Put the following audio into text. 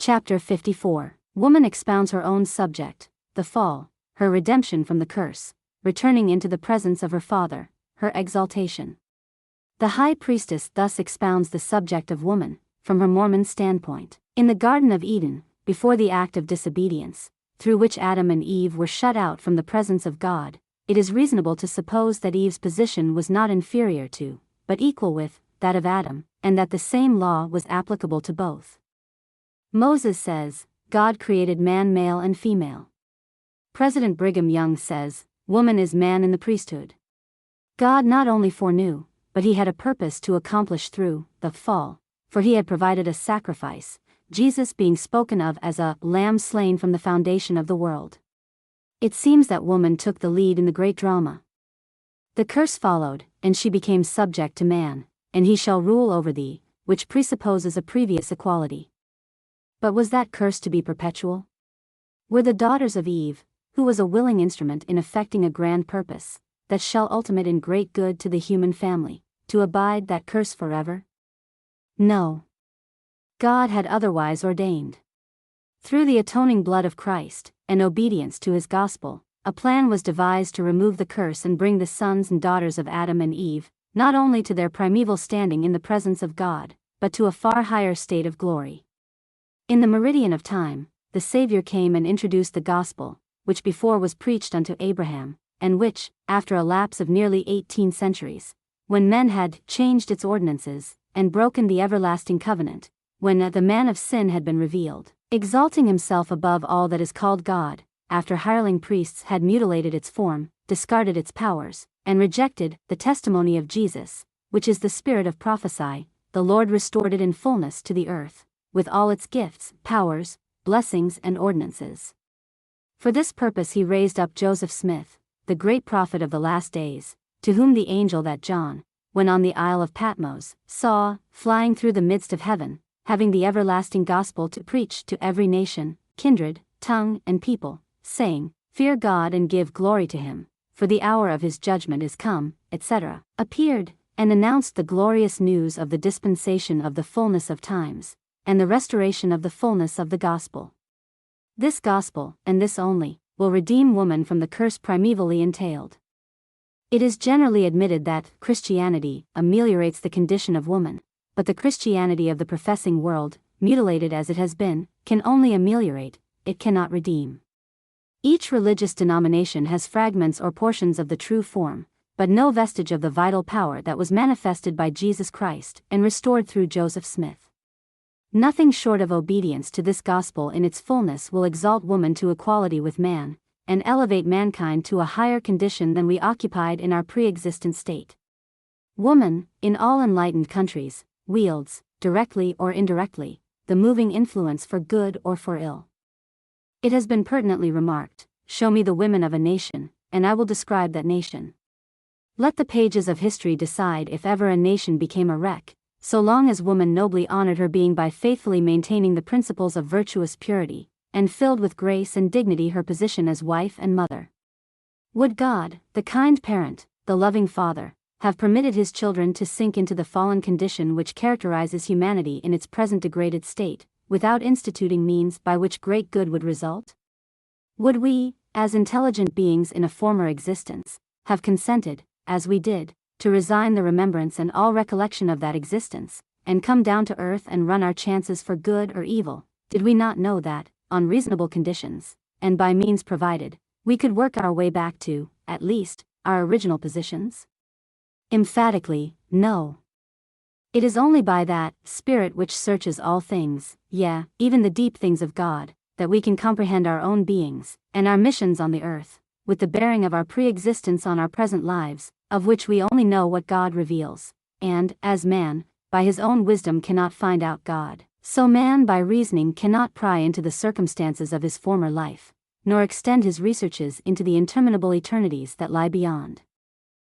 Chapter 54. Woman expounds her own subject, the fall, her redemption from the curse, returning into the presence of her Father, her exaltation. The high priestess thus expounds the subject of woman, from her Mormon standpoint. In the Garden of Eden, before the act of disobedience, through which Adam and Eve were shut out from the presence of God, it is reasonable to suppose that Eve's position was not inferior to, but equal with, that of Adam, and that the same law was applicable to both. Moses says, God created man male and female. President Brigham Young says, woman is man in the priesthood. God not only foreknew, but he had a purpose to accomplish through the fall, for he had provided a sacrifice, Jesus being spoken of as a lamb slain from the foundation of the world. It seems that woman took the lead in the great drama. The curse followed, and she became subject to man, and he shall rule over thee, which presupposes a previous equality. But was that curse to be perpetual? Were the daughters of Eve, who was a willing instrument in effecting a grand purpose, that shall ultimate in great good to the human family, to abide that curse forever? No. God had otherwise ordained. Through the atoning blood of Christ, and obedience to his gospel, a plan was devised to remove the curse and bring the sons and daughters of Adam and Eve, not only to their primeval standing in the presence of God, but to a far higher state of glory. In the meridian of time, the Savior came and introduced the gospel, which before was preached unto Abraham, and which, after a lapse of nearly 18 centuries, when men had changed its ordinances, and broken the everlasting covenant, when the man of sin had been revealed, exalting himself above all that is called God, after hireling priests had mutilated its form, discarded its powers, and rejected the testimony of Jesus, which is the spirit of prophecy, the Lord restored it in fullness to the earth, with all its gifts, powers, blessings and ordinances. For this purpose he raised up Joseph Smith, the great prophet of the last days, to whom the angel that John, when on the Isle of Patmos, saw, flying through the midst of heaven, having the everlasting gospel to preach to every nation, kindred, tongue and people, saying, Fear God and give glory to him, for the hour of his judgment is come, etc., appeared, and announced the glorious news of the dispensation of the fullness of times, and the restoration of the fullness of the gospel. This gospel, and this only, will redeem woman from the curse primevally entailed. It is generally admitted that Christianity ameliorates the condition of woman, but the Christianity of the professing world, mutilated as it has been, can only ameliorate, it cannot redeem. Each religious denomination has fragments or portions of the true form, but no vestige of the vital power that was manifested by Jesus Christ and restored through Joseph Smith. Nothing short of obedience to this gospel in its fullness will exalt woman to equality with man, and elevate mankind to a higher condition than we occupied in our pre-existent state. Woman, in all enlightened countries, wields, directly or indirectly, the moving influence for good or for ill. It has been pertinently remarked, show me the women of a nation, and I will describe that nation. Let the pages of history decide if ever a nation became a wreck, so long as woman nobly honored her being by faithfully maintaining the principles of virtuous purity, and filled with grace and dignity her position as wife and mother. Would God, the kind parent, the loving father, have permitted his children to sink into the fallen condition which characterizes humanity in its present degraded state, without instituting means by which great good would result? Would we, as intelligent beings in a former existence, have consented, as we did, to resign the remembrance and all recollection of that existence, and come down to earth and run our chances for good or evil, did we not know that, on reasonable conditions, and by means provided, we could work our way back to, at least, our original positions? Emphatically, no. It is only by that Spirit which searches all things, yea, even the deep things of God, that we can comprehend our own beings, and our missions on the earth, with the bearing of our pre-existence on our present lives, of which we only know what God reveals, and, as man, by his own wisdom cannot find out God, so man by reasoning cannot pry into the circumstances of his former life, nor extend his researches into the interminable eternities that lie beyond.